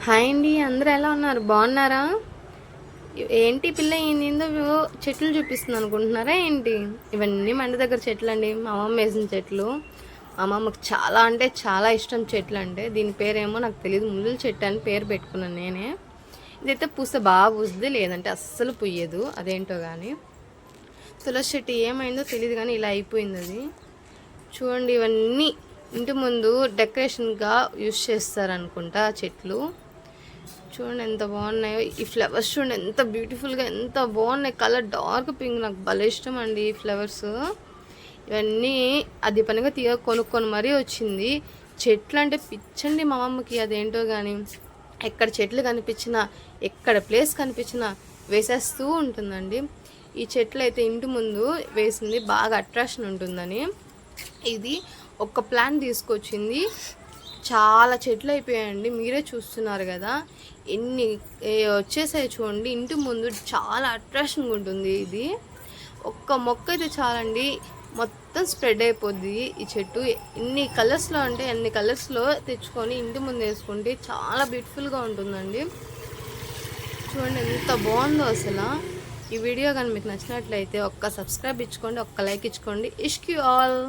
Hi అండి, అందరూ ఎలా ఉన్నారు? బాగున్నారా? ఏంటి పిల్ల ఏందో చెట్లు చూపిస్తుంది అనుకుంటున్నారా ఏంటి? ఇవన్నీ మన దగ్గర చెట్లు అండి, మా అమ్మమ్మ వేసిన చెట్లు. మా అమ్మమ్మకు చాలా అంటే చాలా ఇష్టం చెట్లు అంటే. దీని పేరేమో నాకు తెలియదు, ముళ్ళ చెట్టు అని పేరు పెట్టుకున్నాను నేనే. ఇదైతే పూస్తే బాగా పూస్తుంది, లేదంటే అస్సలు పుయ్యదు, అదేంటో కానీ. తులసి చెట్టు ఏమైందో తెలియదు కానీ ఇలా అయిపోయింది అది. చూడండి, ఇవన్నీ ఇంటి ముందు డెకరేషన్గా యూస్ చేస్తారనుకుంటా చెట్లు. చూడండి ఎంత బాగున్నాయో. ఈ ఫ్లవర్స్ చూడండి ఎంత బ్యూటిఫుల్గా, ఎంత బాగున్నాయి. కలర్ డార్క్ పింక్, నాకు భలే ఇష్టం అండి ఈ ఫ్లవర్స్. ఇవన్నీ అది పనిగా కొనుక్కొని మరీ వచ్చింది. చెట్లు అంటే పిచ్చండి మా అమ్మకి, అదేంటో కానీ. ఎక్కడ చెట్లు కనిపించినా, ఎక్కడ ప్లేస్ కనిపించినా వేసేస్తూ ఉంటుందండి. ఈ చెట్లు అయితే ఇంటి ముందు వేసింది బాగా అట్రాక్షన్ ఉంటుందని. ఇది ఒక ప్లాంట్ తీసుకొచ్చింది, చాలా చెట్లు అయిపోయాయండి, మీరే చూస్తున్నారు కదా ఎన్ని వచ్చేసాయి చూడండి. ఇంటి ముందు చాలా అట్రాక్షన్గా ఉంటుంది ఇది. ఒక్క మొక్క అయితే చాలండి, మొత్తం స్ప్రెడ్ అయిపోద్ది ఈ చెట్టు. ఎన్ని కలర్స్లో అంటే అన్ని కలర్స్లో తెచ్చుకొని ఇంటి ముందు వేసుకుంటే చాలా బ్యూటిఫుల్గా ఉంటుందండి. చూడండి ఎంత బాగుందో అసలు. ఈ వీడియో కానీ మీకు నచ్చినట్లయితే ఒక్క సబ్స్క్రైబ్ ఇచ్చుకోండి, ఒక్క లైక్ ఇచ్చుకోండి. ఇష్క్ యూ ఆల్.